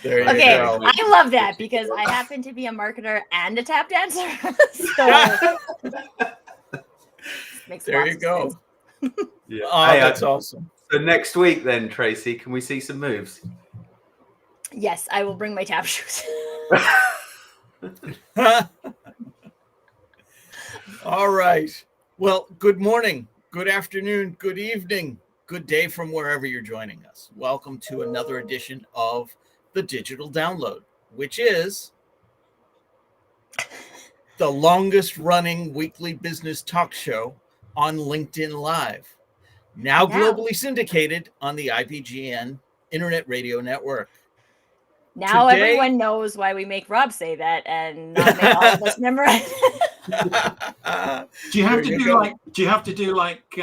There you Okay, go. I love that because I happen to be a marketer and a tap dancer. So makes There lots you of go. sense. Yeah. Oh, Hey, that's awesome. So next week then, Tracy, can we see some moves? Yes, I will bring my tap shoes. All right. Well, good morning, good afternoon, good evening, good day from wherever you're joining us. Welcome to another edition of the Digital Download, which is the longest running weekly business talk show on LinkedIn Live, now globally syndicated on the IPGN Internet Radio Network. Now everyone knows why we make Rob say that and not make all of us memorize. Do you have to do like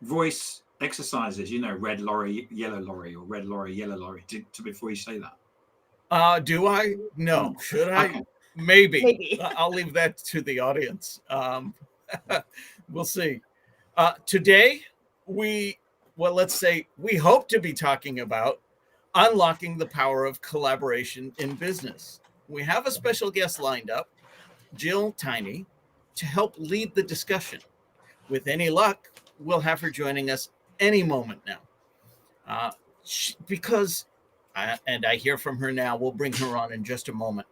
voice exercises? You know, red lorry, yellow lorry, or red lorry, yellow lorry, before you say that. Do I? No. Should I? Okay. Maybe. I'll leave that to the audience. We'll see. Today, we hope to be talking about unlocking the power of collaboration in business. We have a special guest lined up, Gill, Tiney, to help lead the discussion. With any luck, we'll have her joining us any moment now. Because, and I hear from her now, we'll bring her on in just a moment.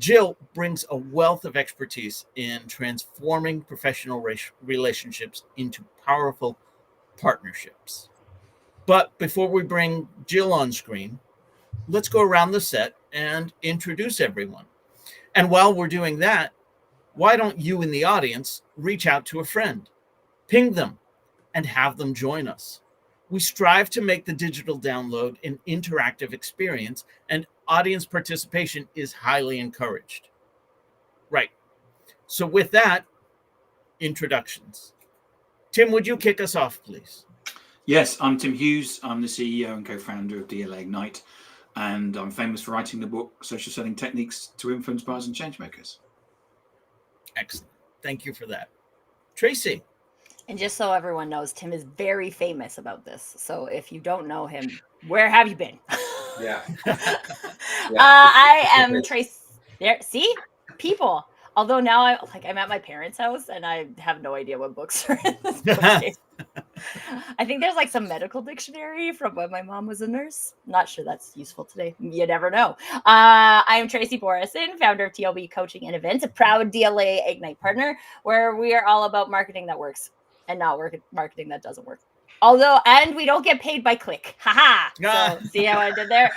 Gill brings a wealth of expertise in transforming professional relationships into powerful partnerships. But before we bring Gill on screen, let's go around the set and introduce everyone. And while we're doing that, why don't you in the audience reach out to a friend, ping them, and have them join us? We strive to make the digital download an interactive experience, and audience participation is highly encouraged. Right. So with that, introductions. Tim, would you kick us off, please? Yes, I'm Tim Hughes. I'm the CEO and co-founder of DLA Ignite, and I'm famous for writing the book Social Selling Techniques to Influence Buyers and Changemakers. Excellent. Thank you for that. Tracy. And just so everyone knows, Tim is very famous about this. So if you don't know him, where have you been? Yeah. I am Tracy. There, see, people. Although now I'm at my parents' house and I have no idea what books are in this bookcase. I think there's like some medical dictionary from when my mom was a nurse. Not sure that's useful today. You never know. I'm Tracy Borison, founder of TLB Coaching and Events, a proud DLA Ignite partner, where we are all about marketing that works and not marketing that doesn't work. And we don't get paid by click. Haha. So see how I did there?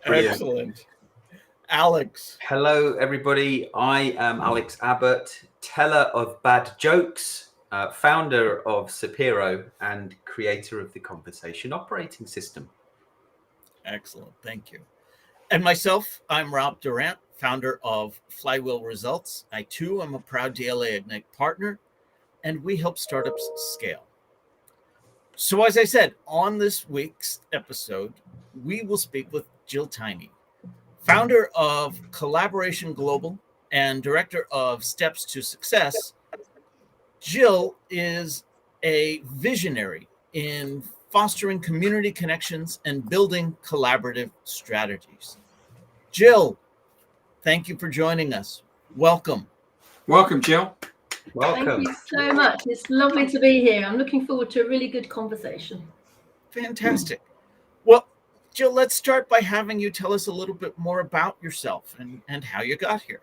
Excellent. Alex. Hello, everybody. I am Alex Abbott, teller of bad jokes, founder of Sapiro, and creator of the Conversation Operating System. Excellent. Thank you. And myself, I'm Rob Durant, founder of Flywheel Results. I, too, am a proud DLA Ignite partner, and we help startups scale. So, as I said, on this week's episode, we will speak with Gill Tiney, founder of Collaboration Global and director of Steps to Success. Gill is a visionary in fostering community connections and building collaborative strategies. Gill, thank you for joining us. Welcome. Welcome, Gill. Welcome. Thank you so much. It's lovely to be here. I'm looking forward to a really good conversation. Fantastic. Well, Gill, let's start by having you tell us a little bit more about yourself and how you got here.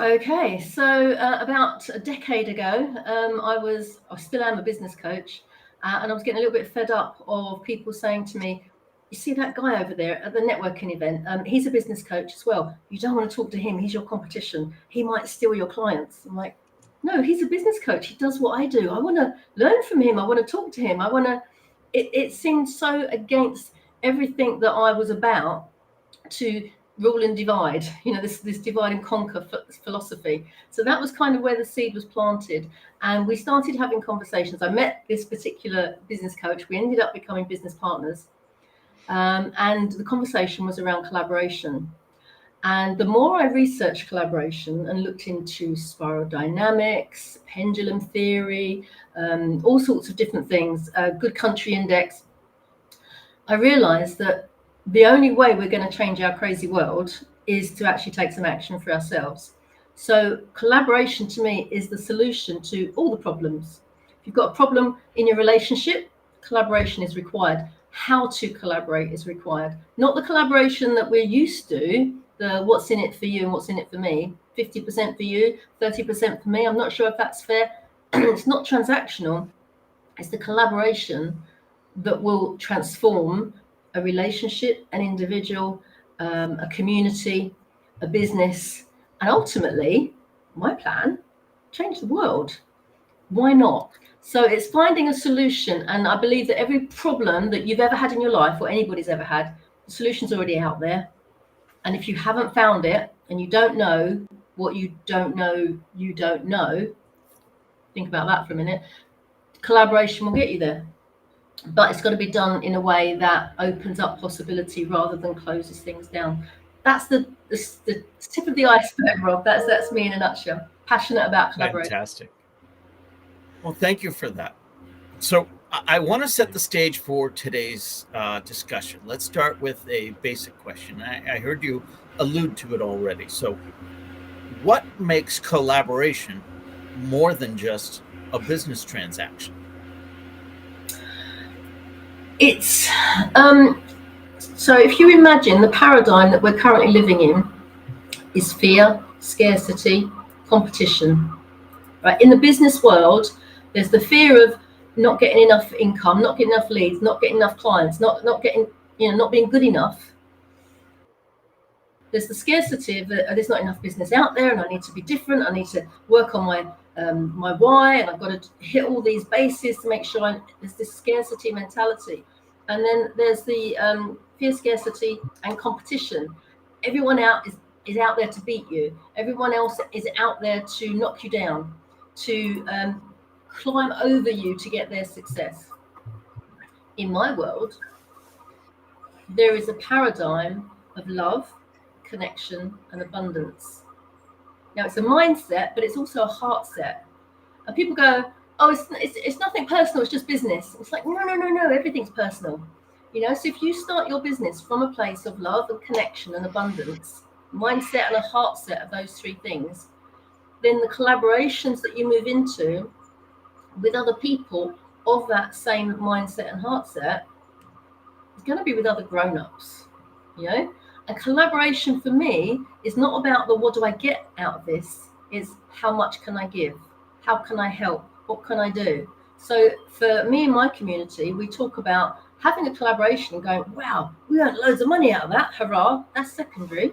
Okay, so about a decade ago, I still am a business coach, and I was getting a little bit fed up of people saying to me, "You see that guy over there at the networking event? He's a business coach as well. You don't want to talk to him. He's your competition. He might steal your clients." I'm like, "No, he's a business coach. He does what I do. I want to learn from him. I want to talk to him. I want to." It seemed so against everything that I was about to rule and divide, this divide and conquer philosophy. So that was kind of where the seed was planted, and we started having conversations. I met this particular business coach. We ended up becoming business partners, and the conversation was around collaboration. And the more I researched collaboration and looked into spiral dynamics, pendulum theory, all sorts of different things, good country index, I realized that the only way we're going to change our crazy world is to actually take some action for ourselves. So collaboration to me is the solution to all the problems. If you've got a problem in your relationship, collaboration is required. How to collaborate is required. Not the collaboration that we're used to, the what's in it for you and what's in it for me. 50% for you, 30% for me. I'm not sure if that's fair. It's not transactional. It's the collaboration that will transform a relationship, an individual, a community, a business, and ultimately, my plan, change the world. Why not? So it's finding a solution, and I believe that every problem that you've ever had in your life or anybody's ever had, the solution's already out there. And if you haven't found it and you don't know what you don't know, think about that for a minute. Collaboration will get you there. But it's got to be done in a way that opens up possibility rather than closes things down. That's the tip of the iceberg, Rob. That's me in a nutshell. Passionate about collaboration. Fantastic. Well, thank you for that. So I want to set the stage for today's discussion. Let's start with a basic question. I heard you allude to it already. So what makes collaboration more than just a business transaction? It's so if you imagine the paradigm that we're currently living in is fear, scarcity, competition. Right? In the business world, there's the fear of not getting enough income, not getting enough leads, not getting enough clients, not getting, not being good enough. There's the scarcity of there's not enough business out there, and I need to be different. I need to work on my why, and I've got to hit all these bases to make sure there's this scarcity mentality. And then there's the fear, scarcity, and competition. Everyone is out there to beat you. Everyone else is out there to knock you down, to climb over you to get their success. In my world, there is a paradigm of love, connection, and abundance. Now, it's a mindset, but it's also a heart set. And people go, oh, it's nothing personal, it's just business. It's like, no, everything's personal. So if you start your business from a place of love and connection and abundance, mindset and a heart set of those three things, then the collaborations that you move into with other people of that same mindset and heart set is going to be with other grown-ups, And collaboration for me is not about the what do I get out of this, it's how much can I give? How can I help? What can I do? So for me and my community, we talk about having a collaboration and going, wow, we earned loads of money out of that, hurrah, that's secondary.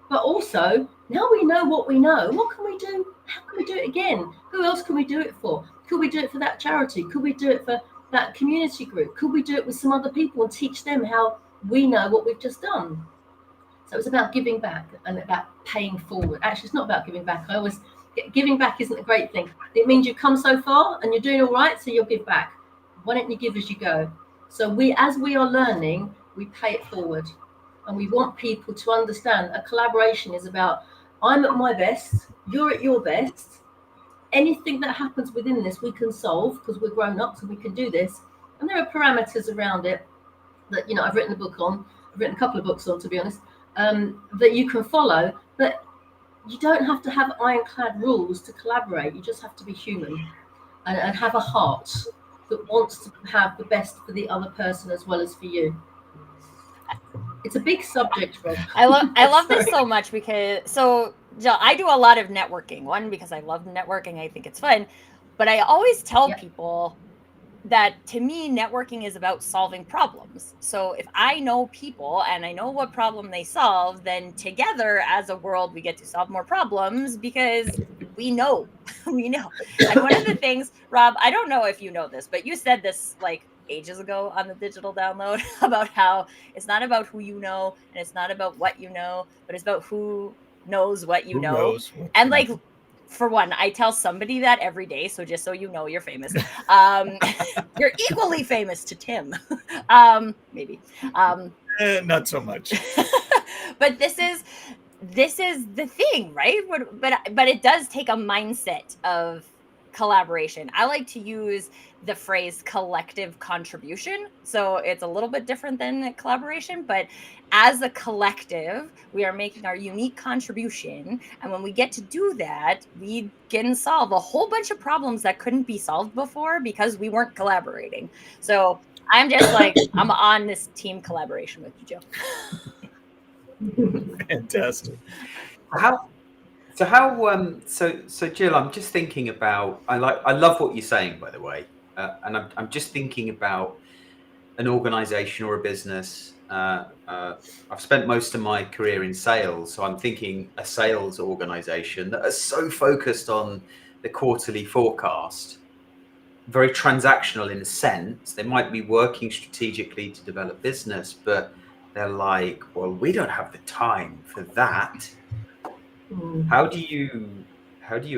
But also, now we know what we know, what can we do? How can we do it again? Who else can we do it for? Could we do it for that charity? Could we do it for that community group? Could we do it with some other people and teach them how we know what we've just done? So it's about giving back and about paying forward. Actually, it's not about giving back. Giving back isn't a great thing. It means you've come so far and you're doing all right, so you'll give back. Why don't you give as you go? So as we are learning, we pay it forward. And we want people to understand a collaboration is about, I'm at my best, you're at your best. Anything that happens within this, we can solve because we're grown up, so we can do this. And there are parameters around it that, I've written a book on. I've written a couple of books on, to be honest, that you can follow. But you don't have to have ironclad rules to collaborate. You just have to be human and have a heart that wants to have the best for the other person as well as for you. It's a big subject, Rob. I love this so much because Jill, I do a lot of networking. One, because I love networking, I think it's fun. But I always tell people that to me, networking is about solving problems. So if I know people and I know what problem they solve, then together as a world, we get to solve more problems because we know. And one of the things, Rob, I don't know if you know this, but you said this like ages ago on the digital download about how it's not about who you know and it's not about what you know, but it's about who knows what you know. And like, for one, I tell somebody that every day. So just so you know, you're famous. You're equally famous to Tim. Maybe. Not so much. But this this is the thing, right? But it does take a mindset of collaboration. I like to use the phrase collective contribution. So it's a little bit different than collaboration, but as a collective, we are making our unique contribution. And when we get to do that, we can solve a whole bunch of problems that couldn't be solved before because we weren't collaborating. So I'm just like, I'm on this team collaboration with you, Joe. Fantastic. So Jill, I'm just thinking about, I love what you're saying, by the way, and I'm just thinking about an organization or a business. I've spent most of my career in sales, so I'm thinking a sales organization that is so focused on the quarterly forecast, very transactional in a sense. They might be working strategically to develop business, but they're like, well, we don't have the time for that. How do you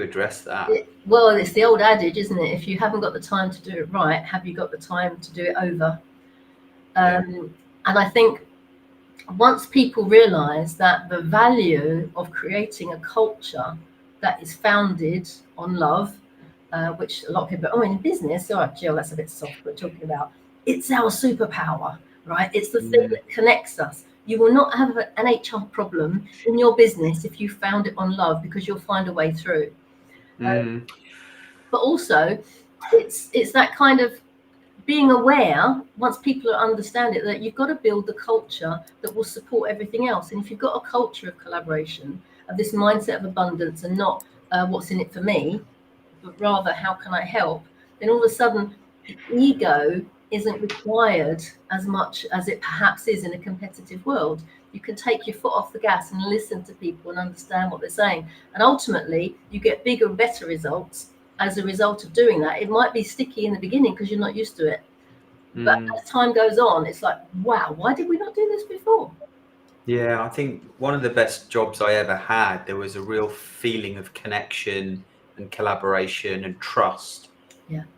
address that? Well, it's the old adage, isn't it? If you haven't got the time to do it right, have you got the time to do it over? And I think once people realize that the value of creating a culture that is founded on love, which a lot of people, oh, in business, all right, Jill, that's a bit soft, but talking about, it's our superpower, right? It's the thing that connects us. You will not have an HR problem in your business if you found it on love, because you'll find a way through. But also, it's that kind of being aware, once people understand it, that you've got to build the culture that will support everything else. And if you've got a culture of collaboration, of this mindset of abundance, and not what's in it for me, but rather how can I help, then all of a sudden the ego isn't required as much as it perhaps is in a competitive world. You can take your foot off the gas and listen to people and understand what they're saying. And ultimately, you get bigger and better results as a result of doing that. It might be sticky in the beginning because you're not used to it. But as time goes on, it's like, wow, why did we not do this before? Yeah, I think one of the best jobs I ever had, there was a real feeling of connection and collaboration and trust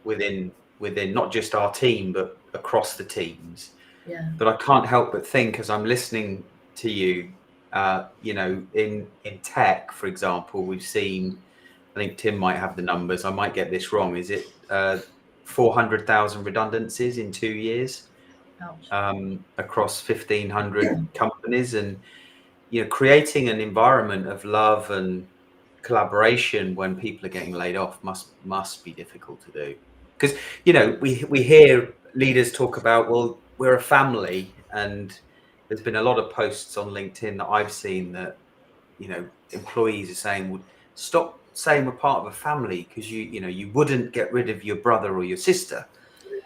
within not just our team, but across the teams. Yeah. But I can't help but think, as I'm listening to you, in tech, for example, we've seen, I think Tim might have the numbers, I might get this wrong, is it 400,000 redundancies in 2 years across 1,500 companies? And creating an environment of love and collaboration when people are getting laid off must be difficult to do, because we hear leaders talk about, well, we're a family, and there's been a lot of posts on LinkedIn that I've seen that employees are saying, well, stop saying we're part of a family, because you wouldn't get rid of your brother or your sister.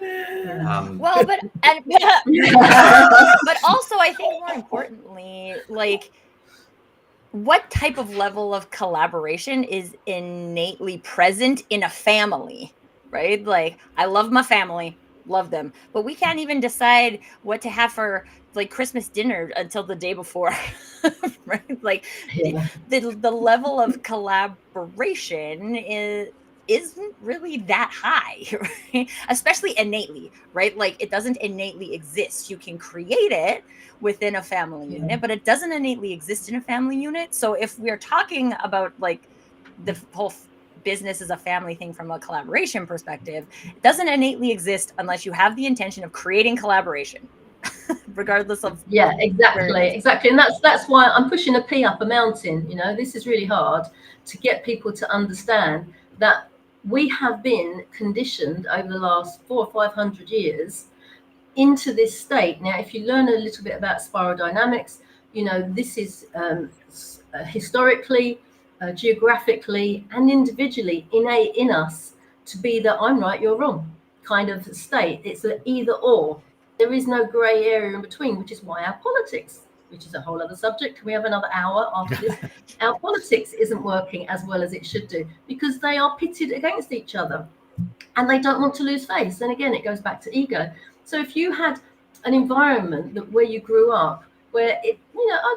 Well, but also, I think more importantly, like, what type of level of collaboration is innately present in a family, right? Like, I love my family, love them, but we can't even decide what to have for like Christmas dinner until the day before, right? Like, the level of collaboration isn't really that high, right? Especially innately, right? Like, it doesn't innately exist. You can create it within a family unit, but it doesn't innately exist in a family unit. So if we're talking about like the whole business is a family thing from a collaboration perspective, it doesn't innately exist unless you have the intention of creating collaboration. Regardless of exactly, and that's why I'm pushing a P up a mountain. This is really hard to get people to understand that we have been conditioned over the last 400 or 500 years into this state. Now, if you learn a little bit about spiral dynamics, this is historically, geographically, and individually innate in us to be the I'm right, you're wrong kind of state. It's an either or. There is no grey area in between, which is why our politics, which is a whole other subject, can we have another hour after this? Our politics isn't working as well as it should do, because they are pitted against each other and they don't want to lose face. And again, it goes back to ego. So if you had an environment where you grew up, where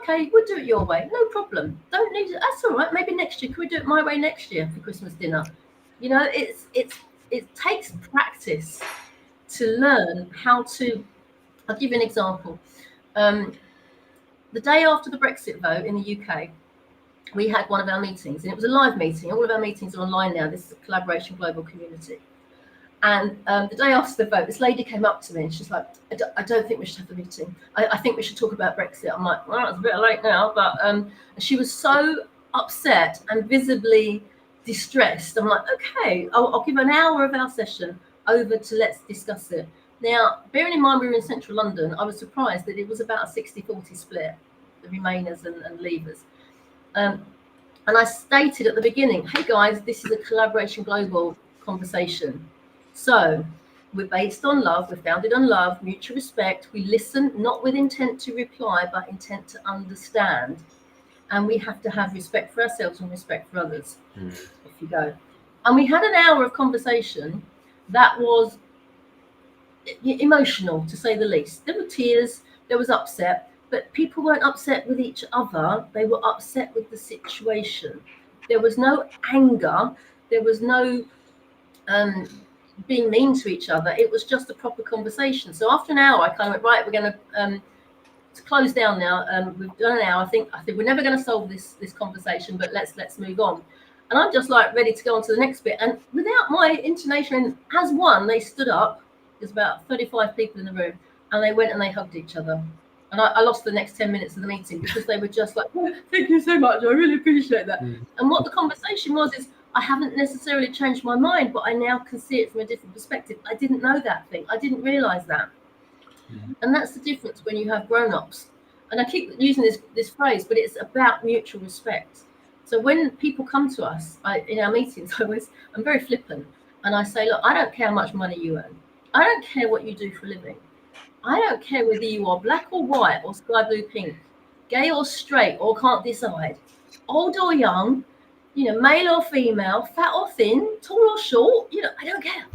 okay, we'll do it your way, no problem, don't need it, that's all right, maybe next year, can we do it my way next year for Christmas dinner? It takes practice to learn how to. I'll give you an example. The day after the Brexit vote in the UK, we had one of our meetings, and it was a live meeting. All of our meetings are online now. This is a collaboration global community. And the day after the vote, this lady came up to me and she's like, I don't think we should have the meeting. I think we should talk about Brexit. I'm like, well, it's a bit late now. But she was so upset and visibly distressed. I'm like, okay, I'll give an hour of our session over to let's discuss it. Now, bearing in mind we were in central London, I was surprised that it was about a 60-40 split, the Remainers and Leavers. And I stated at the beginning, hey guys, this is a collaboration global conversation. So we're based on love, we're founded on love, mutual respect. We listen, not with intent to reply, but intent to understand. And we have to have respect for ourselves and respect for others. If you go. And we had an hour of conversation that was emotional, to say the least. There were tears, there was upset, but people weren't upset with each other. They were upset with the situation. There was no anger. There was no being mean to each other. It was just a proper conversation. So after an hour, I kind of went, right, we're going to close down now. We've done an hour. I think we're never going to solve this conversation, but let's move on. And I'm just like ready to go on to the next bit. And without my intonation, as one, they stood up. There's about 35 people in the room, and they went and they hugged each other. And I lost the next 10 minutes of the meeting because they were just like, oh, thank you so much. I really appreciate that. And what the conversation was is, I haven't necessarily changed my mind, but I now can see it from a different perspective. I didn't know that thing. I didn't realize that. And that's the difference when you have grown-ups. And I keep using this phrase, but it's about mutual respect. So when people come to us in our meetings, I'm very flippant. And I say, look, I don't care how much money you earn. I don't care what you do for a living. I don't care whether you are black or white or sky blue pink, gay or straight or can't decide, old or young, male or female, fat or thin, tall or short, I don't care.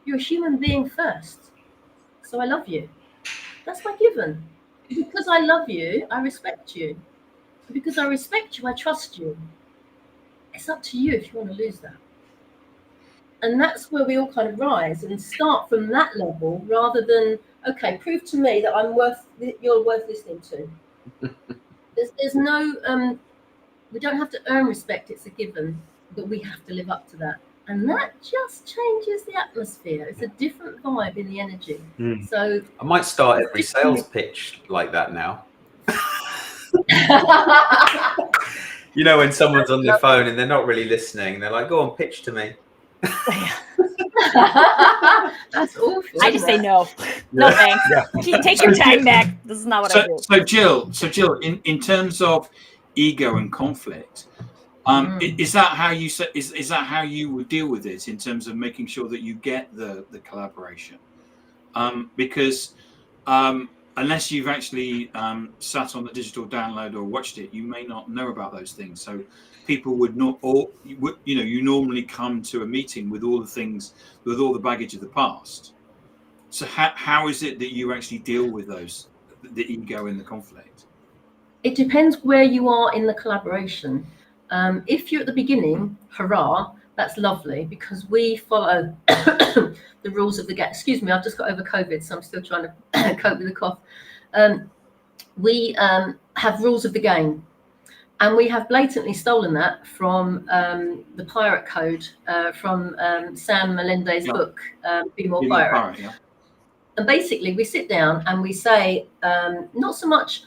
You're a human being first. So I love you. That's my given. Because I love you, I respect you. Because I respect you, I trust you. It's up to you if you want to lose that. And that's where we all kind of rise and start from that level rather than, okay, prove to me that you're worth listening to. There's no, we don't have to earn respect, it's a given, but we have to live up to that. And that just changes the atmosphere. It's a different vibe in the energy. So I might start every sales pitch like that now. When someone's on their phone and they're not really listening, they're like, go on, pitch to me. That's awful. I just say no. No thanks. Take your time back. This is not what I do. So Gill, in terms of ego and conflict, is that how you is that how you would deal with it in terms of making sure that you get the collaboration? Because unless you've actually sat on the digital download or watched it, you may not know about those things. So people would not, or you normally come to a meeting with all the things, with all the baggage of the past. So how is it that you actually deal with those, the ego and the conflict? It depends where you are in the collaboration. If you're at the beginning, hurrah, that's lovely because we follow the rules of the game. Excuse me, I've just got over COVID, so I'm still trying to cope with the cough. We have rules of the game, and we have blatantly stolen that from the Pirate Code, from Sam Melendez's book, Be More Pirate. And basically, we sit down and we say, not so much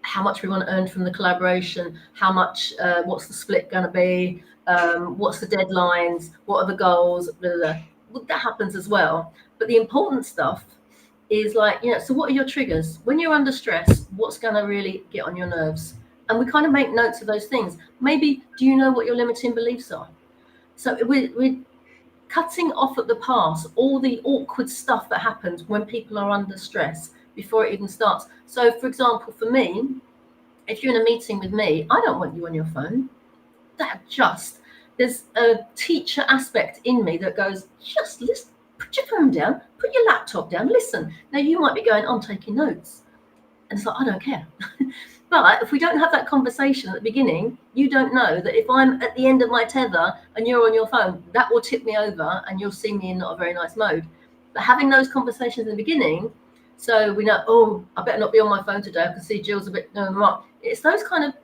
how much we want to earn from the collaboration, how much, what's the split going to be, what's the deadlines, what are the goals, blah, blah, blah. Well, that happens as well. But the important stuff is like, so what are your triggers? When you're under stress, what's going to really get on your nerves? And we kind of make notes of those things. Maybe, do you know what your limiting beliefs are? So we're cutting off at the pass all the awkward stuff that happens when people are under stress before it even starts. So, for example, for me, if you're in a meeting with me, I don't want you on your phone. There's a teacher aspect in me that goes, just listen, put your phone down, put your laptop down, listen. Now, you might be going, I'm taking notes. And it's like, I don't care. But if we don't have that conversation at the beginning, you don't know that if I'm at the end of my tether and you're on your phone, that will tip me over and you'll see me in not a very nice mode. But having those conversations in the beginning, so we know, I better not be on my phone today. I can see Jill's a bit, it's those kind of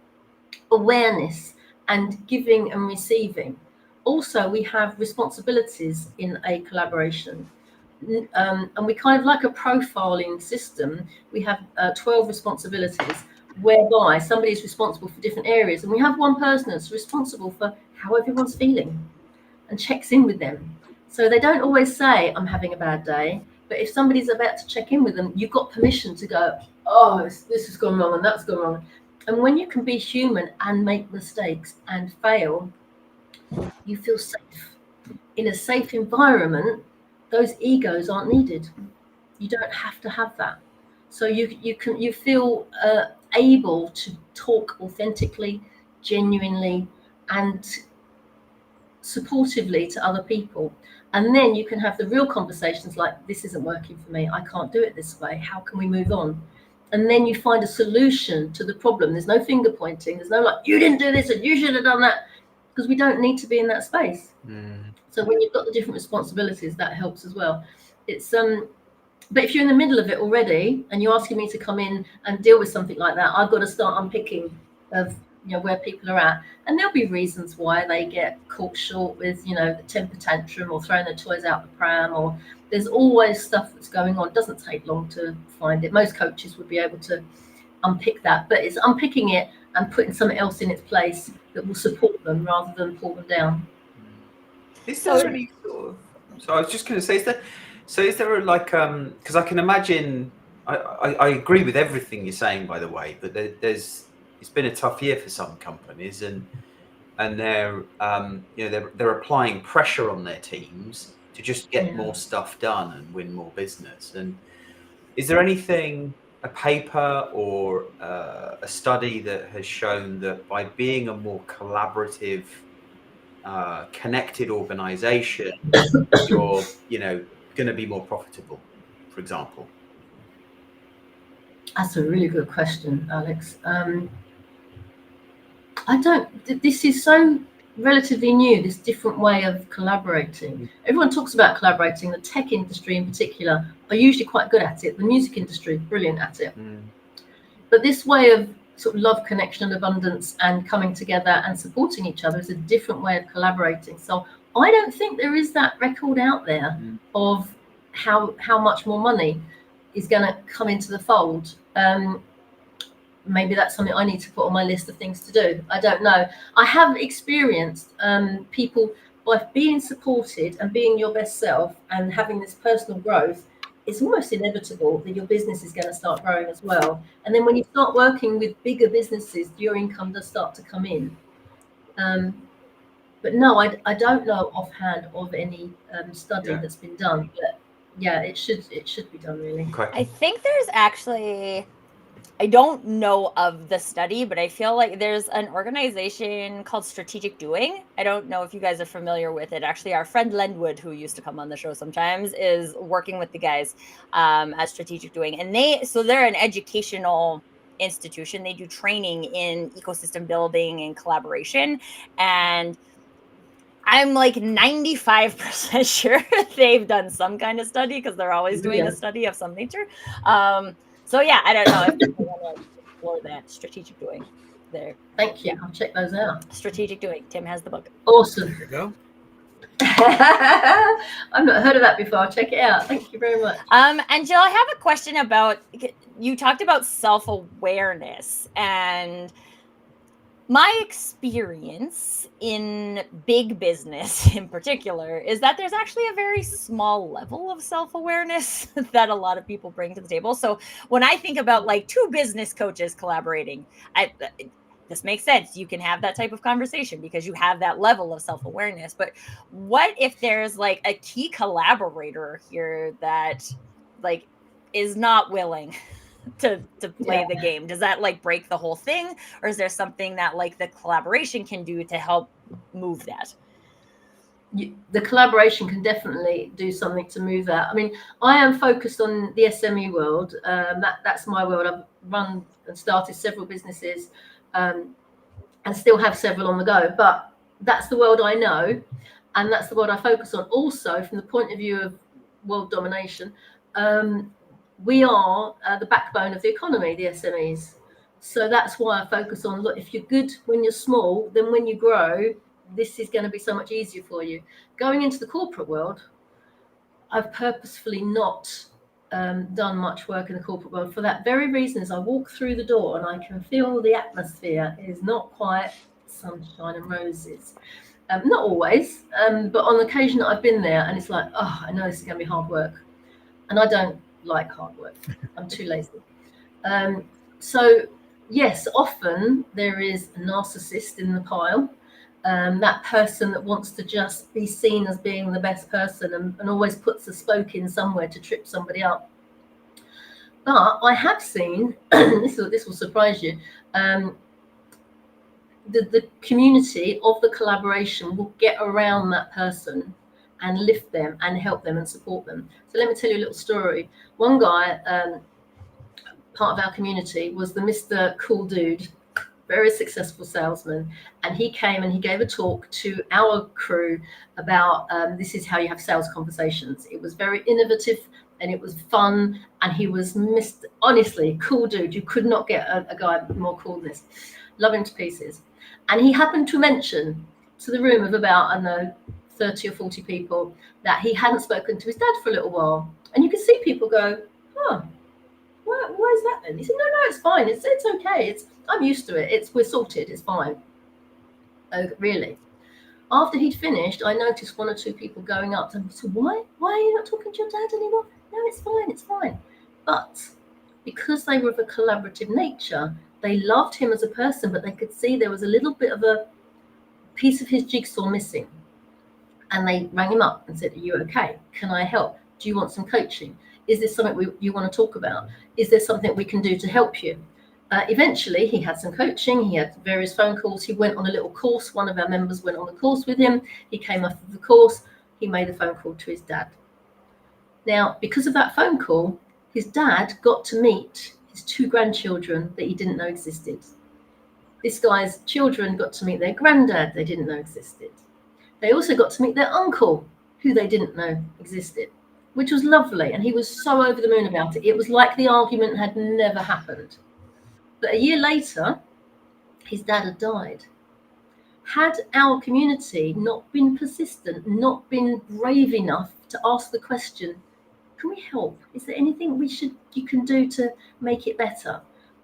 awareness and giving and receiving. Also, we have responsibilities in a collaboration. And we kind of like a profiling system. We have 12 responsibilities whereby somebody is responsible for different areas. And we have one person that's responsible for how everyone's feeling and checks in with them. So they don't always say, I'm having a bad day. But if somebody's about to check in with them, you've got permission to go, oh, this has gone wrong and that's gone wrong. And when you can be human and make mistakes and fail, you feel safe. In a safe environment, those egos aren't needed. You don't have to have that. So you feel able to talk authentically, genuinely, and supportively to other people. And then you can have the real conversations like, this isn't working for me. I can't do it this way. How can we move on? And then you find a solution to the problem. There's no finger pointing. There's no like, you didn't do this and you should have done that, because we don't need to be in that space. So when you've got the different responsibilities, that helps as well. It's but if you're in the middle of it already and you're asking me to come in and deal with something like that, I've got to start unpicking of where people are at, and there'll be reasons why they get caught short with the temper tantrum or throwing their toys out the pram, or there's always stuff that's going on. It doesn't take long to find it. Most coaches would be able to unpick that, but it's unpicking it and putting something else in its place that will support them rather than pull them down. Is there any sort of, so I was just going to say, is there like, because I can imagine, I agree with everything you're saying, by the way, but it's been a tough year for some companies, and they're they're applying pressure on their teams to just get more stuff done and win more business. And is there anything, a paper or a study that has shown that by being a more collaborative, connected organization, you're going to be more profitable, for example? That's a really good question, Alex. This is so relatively new, this different way of collaborating. Everyone talks about collaborating. The tech industry in particular are usually quite good at it. The music industry, brilliant at it. But this way of sort of love, connection, and abundance and coming together and supporting each other is a different way of collaborating. So I don't think there is that record out there of how much more money is going to come into the fold. Maybe that's something I need to put on my list of things to do. I don't know. I have experienced people, by being supported and being your best self and having this personal growth, it's almost inevitable that your business is going to start growing as well. And then when you start working with bigger businesses, your income does start to come in. But no, I don't know offhand of any study that's been done. But yeah, it should be done, really. Okay. I think there's actually, I don't know of the study, but I feel like there's an organization called Strategic Doing. I don't know if you guys are familiar with it. Actually, our friend Lenwood, who used to come on the show sometimes, is working with the guys at Strategic Doing. And they're an educational institution. They do training in ecosystem building and collaboration. And I'm like 95% sure they've done some kind of study, because they're always doing a study of some nature. So yeah, I don't know if you want to explore that. Strategic Doing there. Thank you. I'll check those out. Strategic Doing. Tim has the book. Awesome. There you go. I've not heard of that before. I'll check it out. Thank you very much. And Gill, I have a question about, you talked about self-awareness, and my experience in big business in particular is that there's actually a very small level of self-awareness that a lot of people bring to the table. So when I think about like two business coaches collaborating, this makes sense. You can have that type of conversation because you have that level of self-awareness. But what if there's like a key collaborator here that like is not willing to play the game? Does that like break the whole thing, or is there something that like the collaboration can do to help move that? The collaboration can definitely do something to move that. I mean, I am focused on the SME world. That's my world. I've run and started several businesses and still have several on the go, but that's the world I know, and that's the world I focus on. Also, from the point of view of world domination, we are the backbone of the economy, the SMEs. So that's why I focus on, look, if you're good when you're small, then when you grow, this is going to be so much easier for you. Going into the corporate world, I've purposefully not done much work in the corporate world for that very reason. As I walk through the door and I can feel the atmosphere is not quite sunshine and roses. Not always, but on the occasion that I've been there, and it's like, oh, I know this is going to be hard work, and I don't like hard work. I'm too lazy. So yes, often there is a narcissist in the pile. That person that wants to just be seen as being the best person and always puts a spoke in somewhere to trip somebody up. But I have seen, this will surprise you, the community of the collaboration will get around that person and lift them and help them and support them. So let me tell you a little story. One guy, part of our community, was the Mr. Cool Dude, very successful salesman, and he came and he gave a talk to our crew about this is how you have sales conversations. It was very innovative and it was fun, and he was honestly, cool dude. You could not get a guy more cool than this. Love him to pieces. And he happened to mention to the room of about, I don't know, 30 or 40 people that he hadn't spoken to his dad for a little while. And you could see people go, huh, why is that then? He said, no, it's fine. It's okay. I'm used to it. We're sorted. It's fine. Oh, really? After he'd finished, I noticed one or two people going up and said, why are you not talking to your dad anymore? No, it's fine. But because they were of a collaborative nature, they loved him as a person, but they could see there was a little bit of a piece of his jigsaw missing. And they rang him up and said, are you okay? Can I help? Do you want some coaching? Is this something you want to talk about? Is there something we can do to help you? Eventually, he had some coaching. He had various phone calls. He went on a little course. One of our members went on a course with him. He came off of the course. He made a phone call to his dad. Now, because of that phone call, his dad got to meet his 2 grandchildren that he didn't know existed. This guy's children got to meet their granddad they didn't know existed. They also got to meet their uncle, who they didn't know existed, which was lovely. And he was so over the moon about it. It was like the argument had never happened. But a year later, his dad had died. Had our community not been persistent, not been brave enough to ask the question, can we help? Is there anything you can do to make it better?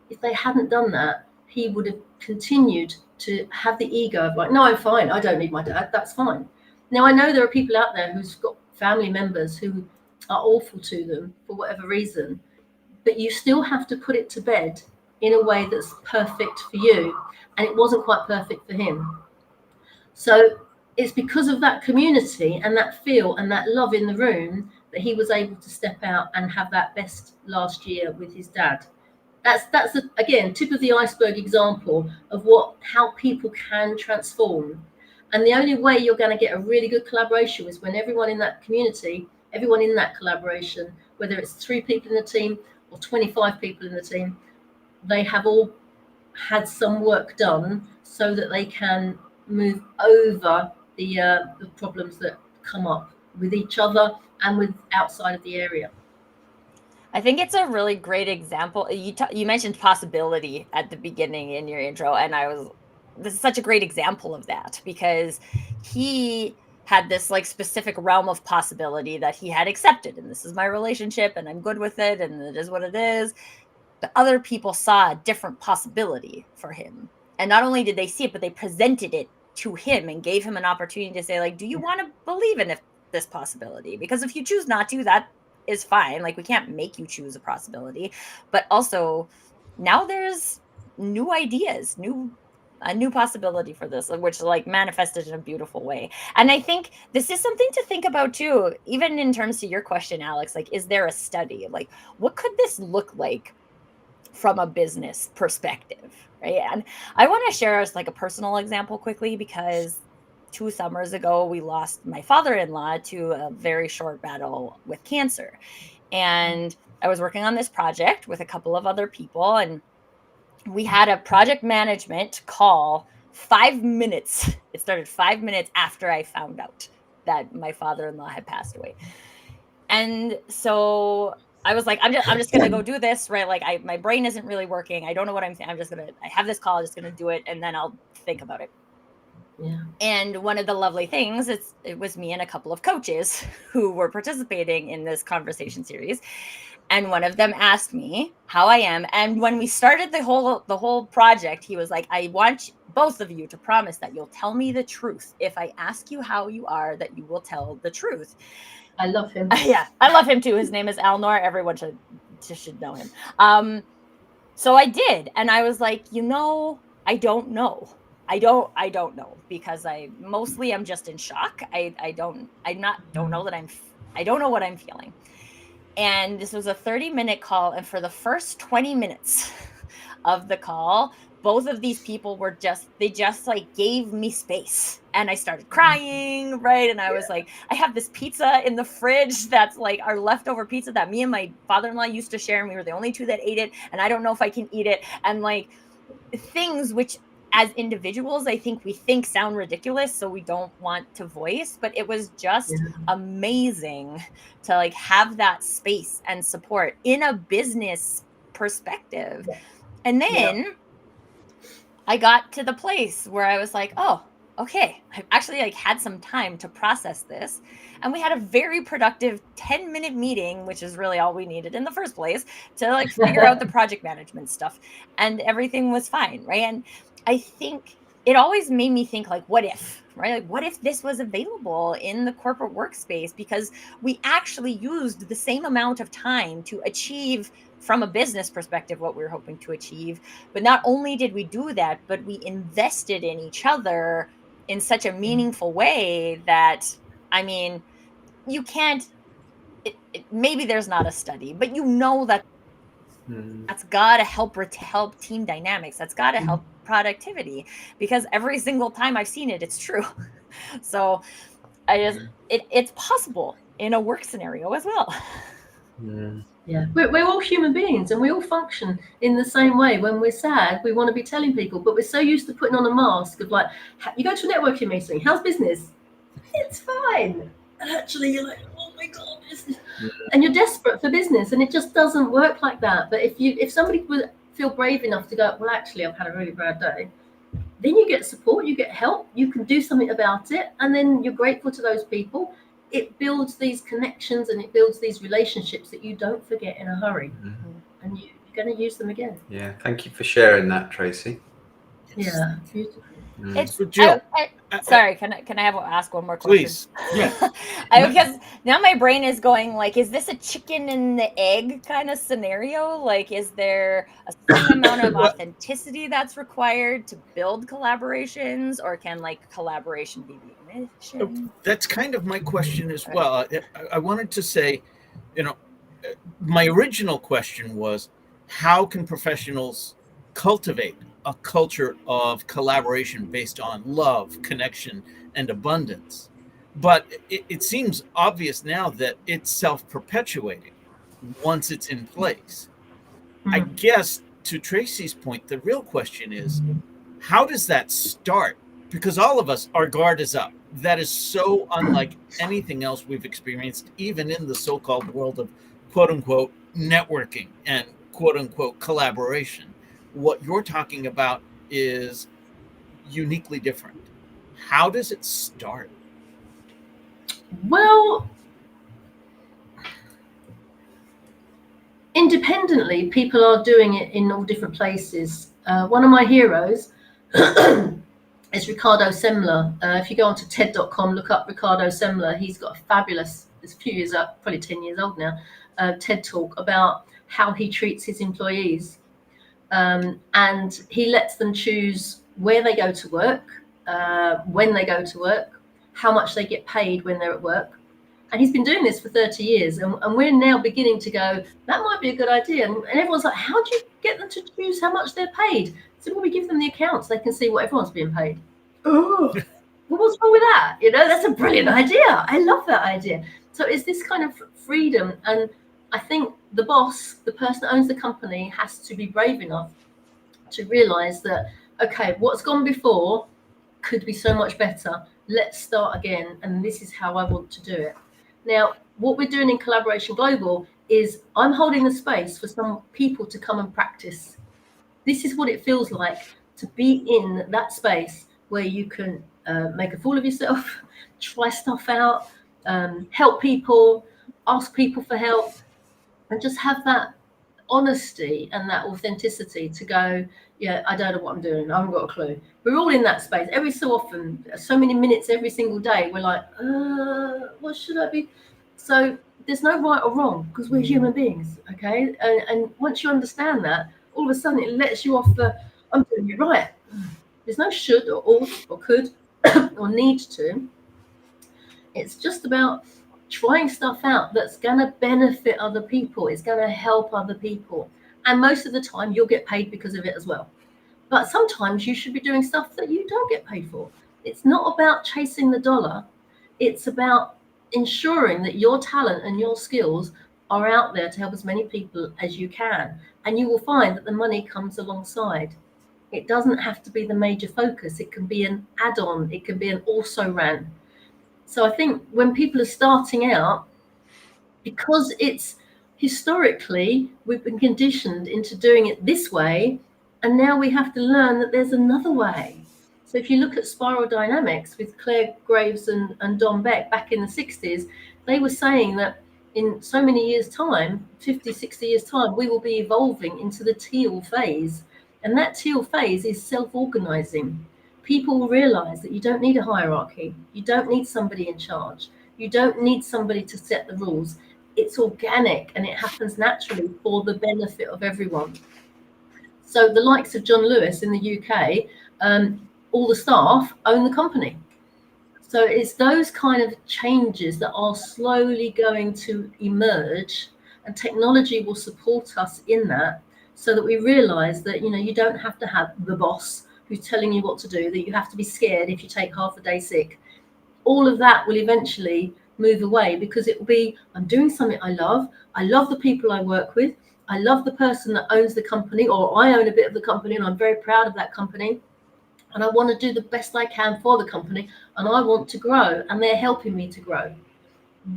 If they hadn't done that, he would have continued to have the ego of like, no, I'm fine. I don't need my dad. That's fine. Now, I know there are people out there who's got family members who are awful to them for whatever reason, but you still have to put it to bed in a way that's perfect for you. And it wasn't quite perfect for him. So it's because of that community and that feel and that love in the room that he was able to step out and have that best last year with his dad. That's again, tip of the iceberg example of how people can transform. And the only way you're going to get a really good collaboration is when everyone in that community, everyone in that collaboration, whether it's 3 people in the team or 25 people in the team, they have all had some work done so that they can move over the problems that come up with each other and with outside of the area. I think it's a really great example. You mentioned possibility at the beginning in your intro, and this is such a great example of that, because he had this like specific realm of possibility that he had accepted, and this is my relationship and I'm good with it and it is what it is. But other people saw a different possibility for him. And not only did they see it, but they presented it to him and gave him an opportunity to say, like, do you want to believe in this possibility? Because if you choose not to, that is fine. Like, we can't make you choose a possibility. But also, now there's new ideas, a new possibility for this, which like manifested in a beautiful way. And I think this is something to think about too, even in terms to your question, Alex, like, is there a study? Like, what could this look like from a business perspective, right? And I want to share us like a personal example quickly, because 2 summers ago, we lost my father-in-law to a very short battle with cancer. And I was working on this project with a couple of other people, and we had a project management call 5 minutes. It started 5 minutes after I found out that my father-in-law had passed away. And so I was like, I'm just gonna go do this, right? Like my brain isn't really working. I don't know what I have this call, I'm just gonna do it, and then I'll think about it. Yeah. And one of the lovely things, it was me and a couple of coaches who were participating in this conversation series. And one of them asked me how I am. And when we started the whole project, he was like, I want both of you to promise that you'll tell me the truth. If I ask you how you are, that you will tell the truth. I love him. Yeah, I love him too. His name is Alnor. Everyone should know him. So I did. And I was like, I don't know. I don't know, because I mostly am just in shock. I don't know what I'm feeling. And this was a 30-minute call. And for the first 20 minutes of the call, both of these people they just like gave me space, and I started crying, right? And I was like, I have this pizza in the fridge that's like our leftover pizza that me and my father-in-law used to share, and we were the only two that ate it, and I don't know if I can eat it. And like things which as individuals, I think we think sound ridiculous, so we don't want to voice, but it was just amazing to like have that space and support in a business perspective. And then I got to the place where I was like, oh, okay, I've actually like had some time to process this. And we had a very productive 10-minute meeting, which is really all we needed in the first place, to like figure out the project management stuff, and everything was fine, right? And I think it always made me think, like, what if, right? Like, what if this was available in the corporate workspace? Because we actually used the same amount of time to achieve, from a business perspective, what we were hoping to achieve. But not only did we do that, but we invested in each other in such a meaningful way that, I mean, you can't, maybe there's not a study, but that's got to help team dynamics. That's got to help productivity, because every single time I've seen it, it's true. So it's possible in a work scenario as well. Yeah, we're all human beings, and we all function in the same way. When we're sad, we want to be telling people, but we're so used to putting on a mask of like, you go to a networking meeting, how's business? It's fine. And actually you're like, oh my God, business. And you're desperate for business, and it just doesn't work like that. But if somebody would feel brave enough to go, well, actually, I've had a really bad day, then you get support, you get help, you can do something about it, and then you're grateful to those people. It builds these connections and it builds these relationships that you don't forget in a hurry, and you're going to use them again. Yeah, thank you for sharing that, Tracy. Yeah, beautiful. It's Jill, sorry, can I ask one more question? Please. Yeah. Because now my brain is going like, is this a chicken and the egg kind of scenario? Like, is there a certain amount of authenticity that's required to build collaborations, or can like collaboration be the mission? That's kind of my question as well. I wanted to say, my original question was, how can professionals cultivate a culture of collaboration based on love, connection, and abundance? But it seems obvious now that it's self-perpetuating once it's in place. I guess, to Tracy's point, the real question is, how does that start? Because all of us, our guard is up. That is so unlike anything else we've experienced, even in the so-called world of quote-unquote networking and quote-unquote collaboration. What you're talking about is uniquely different. How does it start? Well, independently, people are doing it in all different places. One of my heroes is Ricardo Semler. If you go onto TED.com, look up Ricardo Semler. He's got a fabulous, it's a few years up, probably 10 years old now, TED talk about how he treats his employees. And he lets them choose where they go to work, when they go to work, how much they get paid when they're at work. And he's been doing this for 30 years. And we're now beginning to go, that might be a good idea. And everyone's like, how do you get them to choose how much they're paid? So when we give them the accounts, they can see what everyone's being paid. Oh, well, what's wrong with that? That's a brilliant idea. I love that idea. So it's this kind of freedom. And I think the boss, the person that owns the company, has to be brave enough to realize that, okay, what's gone before could be so much better. Let's start again. And this is how I want to do it. Now, what we're doing in Collaboration Global is I'm holding the space for some people to come and practice. This is what it feels like to be in that space where you can make a fool of yourself, try stuff out, help people, ask people for help, and just have that honesty and that authenticity to go, yeah, I don't know what I'm doing. I haven't got a clue. We're all in that space. Every so often, so many minutes every single day, we're like, what should I be? So there's no right or wrong because we're human beings, okay? And once you understand that, all of a sudden it lets you off the, I'm doing it right. There's no should or ought or could or need to. It's just about trying stuff out that's going to benefit other people. It's going to help other people. And most of the time, you'll get paid because of it as well. But sometimes you should be doing stuff that you don't get paid for. It's not about chasing the dollar. It's about ensuring that your talent and your skills are out there to help as many people as you can. And you will find that the money comes alongside. It doesn't have to be the major focus. It can be an add-on. It can be an also-ran. So I think when people are starting out, because it's historically, we've been conditioned into doing it this way, and now we have to learn that there's another way. So if you look at spiral dynamics with Claire Graves and Don Beck back in the 60s, they were saying that in so many years' time, 50, 60 years' time, we will be evolving into the teal phase. And that teal phase is self-organizing. People will realize that you don't need a hierarchy. You don't need somebody in charge. You don't need somebody to set the rules. It's organic and it happens naturally for the benefit of everyone. So the likes of John Lewis in the UK, all the staff own the company. So it's those kind of changes that are slowly going to emerge, and technology will support us in that, so that we realize that, you don't have to have the boss who's telling you what to do, that you have to be scared if you take half a day sick. All of that will eventually move away, because it will be, I'm doing something I love the people I work with, I love the person that owns the company, or I own a bit of the company and I'm very proud of that company, and I want to do the best I can for the company, and I want to grow, and they're helping me to grow.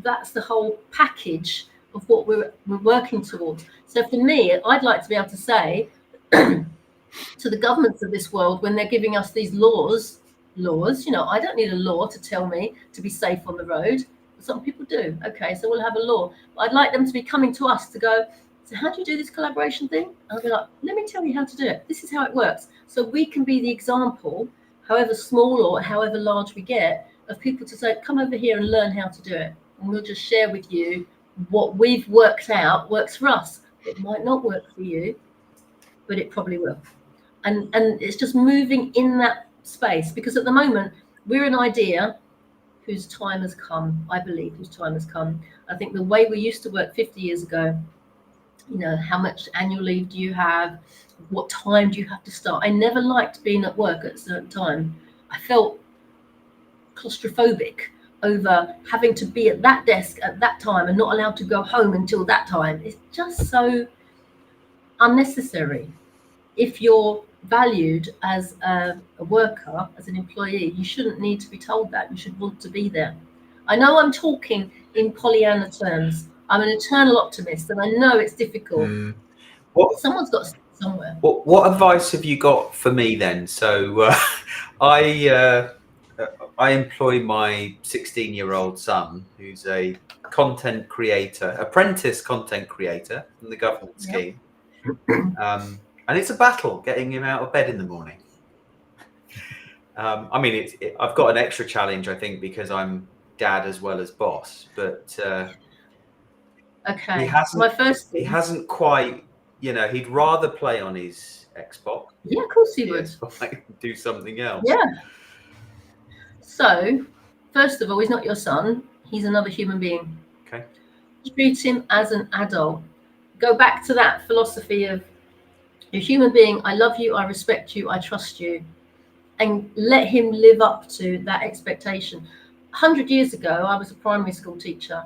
That's the whole package of what we're working towards. So for me, I'd like to be able to say to the governments of this world, when they're giving us these laws, I don't need a law to tell me to be safe on the road. Some people do. Okay, so we'll have a law. But I'd like them to be coming to us to go, so how do you do this collaboration thing? And I'll be like, let me tell you how to do it. This is how it works. So we can be the example, however small or however large we get, of people to say, come over here and learn how to do it. And we'll just share with you what we've worked out works for us. It might not work for you, but it probably will. And it's just moving in that space, because at the moment we're an idea whose time has come. I believe whose time has come. I think the way we used to work 50 years ago, how much annual leave do you have? What time do you have to start? I never liked being at work at a certain time. I felt claustrophobic over having to be at that desk at that time and not allowed to go home until that time. It's just so unnecessary. If you're valued as a worker, as an employee, you shouldn't need to be told that. You should want to be there. I know I'm talking in Pollyanna terms. I'm an eternal optimist, and I know it's difficult. Someone's got to start somewhere. What advice have you got for me then? So I employ my 16-year-old son, who's a content creator, apprentice content creator in the government scheme. And it's a battle getting him out of bed in the morning. I've got an extra challenge, I think, because I'm dad as well as boss. But okay, he hasn't quite, he'd rather play on his Xbox. Yeah, of course he would. Do something else. Yeah. So, first of all, he's not your son. He's another human being. Okay. Treat him as an adult. Go back to that philosophy of, you're a human being. I love you. I respect you. I trust you. And let him live up to that expectation. 100 years ago, I was a primary school teacher.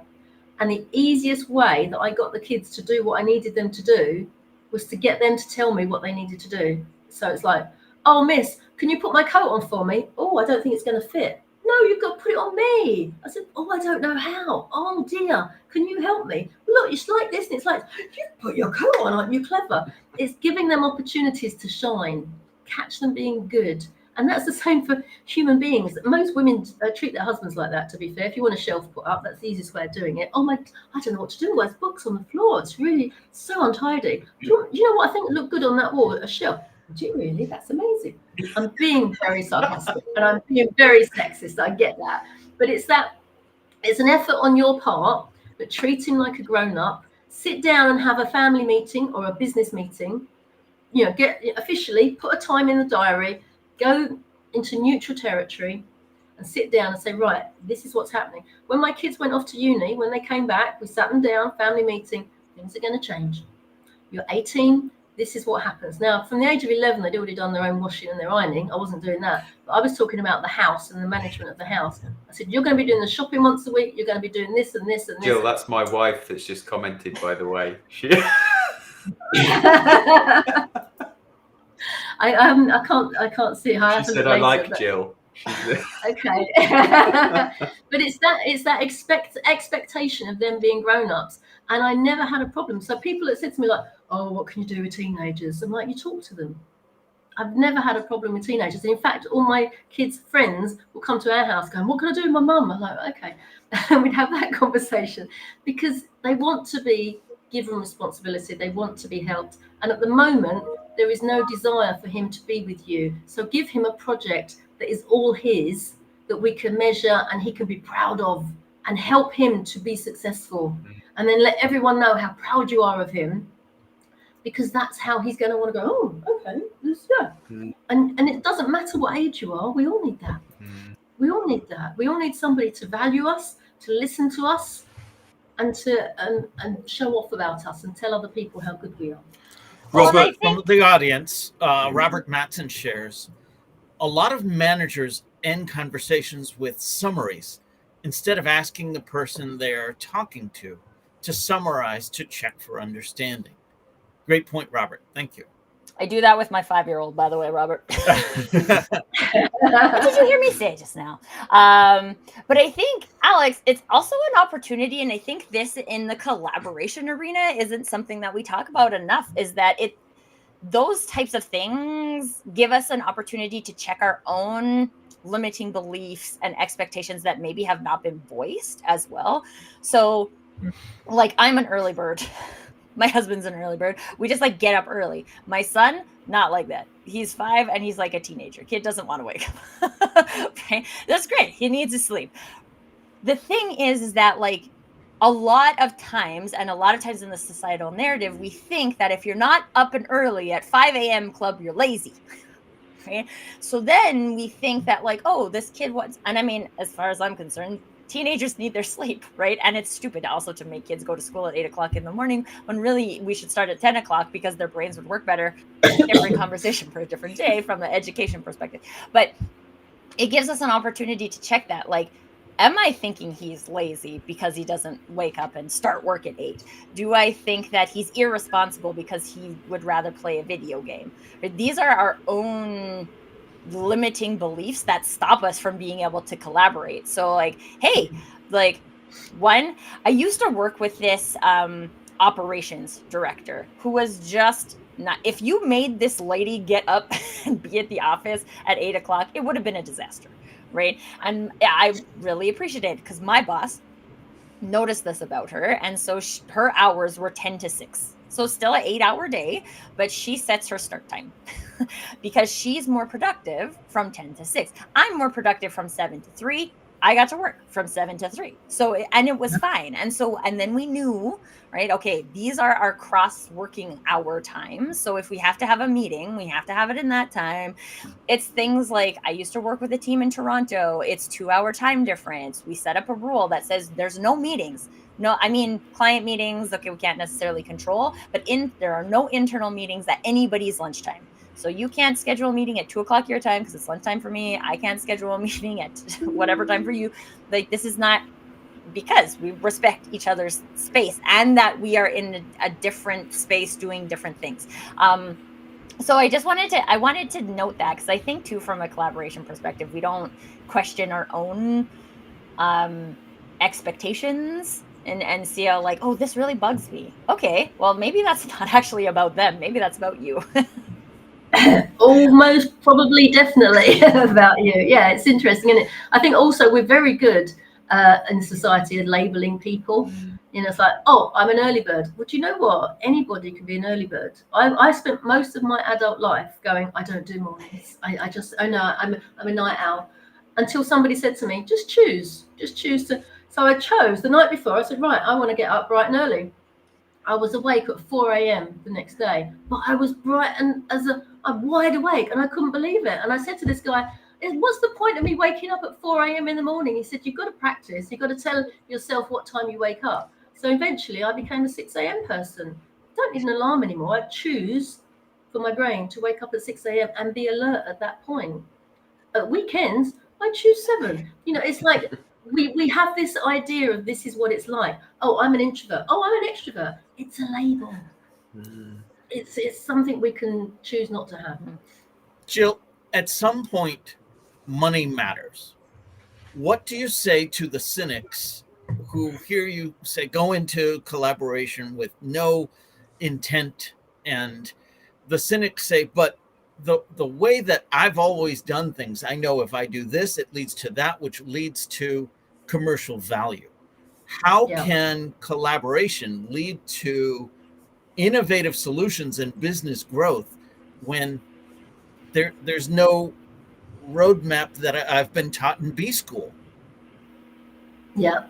And the easiest way that I got the kids to do what I needed them to do was to get them to tell me what they needed to do. So it's like, oh, miss, can you put my coat on for me? Oh, I don't think it's going to fit. no, you've got to put it on me. I said, oh, I don't know how. Oh dear, can you help me? Look, it's like this, and it's like, you put your coat on, aren't you clever? It's giving them opportunities to shine, catch them being good. And that's the same for human beings. Most women treat their husbands like that, to be fair. If you want a shelf put up, that's the easiest way of doing it. Oh my, I don't know what to do. There's books on the floor. It's really so untidy. Do you know what I think looked good on that wall? A shelf. Do you really? That's amazing. I'm being very sarcastic and I'm being very sexist. I get that. But it's an effort on your part, but treat him like a grown-up. Sit down and have a family meeting or a business meeting. Get officially, put a time in the diary, go into neutral territory and sit down and say, right, this is what's happening. When my kids went off to uni, when they came back, we sat them down, family meeting, things are going to change. You're 18, this is what happens. Now, from the age of 11, they'd already done their own washing and their ironing. I wasn't doing that. But I was talking about the house and the management of the house. I said, you're going to be doing the shopping once a week. You're going to be doing this and this and this. Jill, that's my wife that's just commented, by the way. I can't see how. She said I like Jill. Okay. But it's that expectation of them being grown-ups, and I never had a problem. So people that said to me like, oh, what can you do with teenagers? I'm like, you talk to them. I've never had a problem with teenagers. In fact, all my kids' friends will come to our house going, what can I do with my mum? I'm like, okay. And we'd have that conversation because they want to be given responsibility. They want to be helped. And at the moment, there is no desire for him to be with you. So give him a project that is all his, that we can measure and he can be proud of, and help him to be successful. And then let everyone know how proud you are of him, because that's how he's going to want to go, oh, okay, yeah. And it doesn't matter what age you are. We all need that. We all need that. We all need somebody to value us, to listen to us, and to and show off about us and tell other people how good we are. Robert, from the audience, Robert Matson shares, a lot of managers end conversations with summaries instead of asking the person they're talking to summarize, to check for understanding. Great point, Robert. Thank you. I do that with my 5-year-old, by the way, Robert. What did you hear me say just now? But I think, Alex, it's also an opportunity, and I think this in the collaboration arena isn't something that we talk about enough, is that those types of things give us an opportunity to check our own limiting beliefs and expectations that maybe have not been voiced as well. So, like, I'm an early bird. My husband's an early bird. We just get up early. My son, not like that. He's 5 and he's like a teenager. Kid doesn't want to wake up. Okay? That's great. He needs to sleep. The thing is that a lot of times in the societal narrative, we think that if you're not up and early at 5 a.m. club, you're lazy. Okay? So then we think that oh, this kid wants, and I mean, as far as I'm concerned, teenagers need their sleep, right? And it's stupid also to make kids go to school at 8 o'clock in the morning when really we should start at 10 o'clock because their brains would work better. Different conversation for a different day from the education perspective. But it gives us an opportunity to check that. Am I thinking he's lazy because he doesn't wake up and start work at 8? Do I think that he's irresponsible because he would rather play a video game? These are our own limiting beliefs that stop us from being able to collaborate. So hey, one, I used to work with this operations director who was just not, if you made this lady get up and be at the office at 8 o'clock, it would have been a disaster, right? And I really appreciated it because my boss noticed this about her. And so her hours were 10 to 6. So still an 8-hour day, but she sets her start time because she's more productive from 10 to 6. I'm more productive from 7 to 3. I got to work from 7 to 3. So, and it was fine. And so, and then we knew, right? Okay, these are our cross working hour times. So if we have to have a meeting, we have to have it in that time. It's things like, I used to work with a team in Toronto. It's 2-hour time difference. We set up a rule that says there's no meetings. No, I mean, client meetings, okay, we can't necessarily control, but there are no internal meetings at anybody's lunchtime. So you can't schedule a meeting at 2 o'clock your time because it's lunchtime for me. I can't schedule a meeting at whatever time for you. This is not, because we respect each other's space and that we are in a different space doing different things. So I just wanted to note that, because I think too, from a collaboration perspective, we don't question our own expectations and see how, like, oh, this really bugs me. Okay, well, maybe that's not actually about them. Maybe that's about you. Almost probably definitely about you. Yeah, it's interesting, isn't it? I think also we're very good in society at labeling people. You know, it's like, oh, I'm an early bird. Well, do you know what? Anybody can be an early bird. I spent most of my adult life going, I don't do mornings. I know I'm a night owl. Until somebody said to me, just choose to. So I chose the night before. I said, right, I want to get up bright and early. I was awake at 4 a.m. the next day, but I was bright and I'm wide awake, and I couldn't believe it. And I said to this guy, what's the point of me waking up at 4 a.m. in the morning? He said, you've got to practice. You've got to tell yourself what time you wake up. So eventually I became a 6 a.m. person. I don't need an alarm anymore. I choose for my brain to wake up at 6 a.m. and be alert at that point. At weekends, I choose 7. You know, it's like we have this idea of this is what it's like. Oh, I'm an introvert. Oh, I'm an extrovert. It's a label. It's something we can choose not to have. Gill, at some point, money matters. What do you say to the cynics who hear you say go into collaboration with no intent, and the cynics say, but the way that I've always done things, I know if I do this, it leads to that, which leads to commercial value. How can collaboration lead to innovative solutions and business growth when there's no roadmap that I've been taught in B school? Yeah,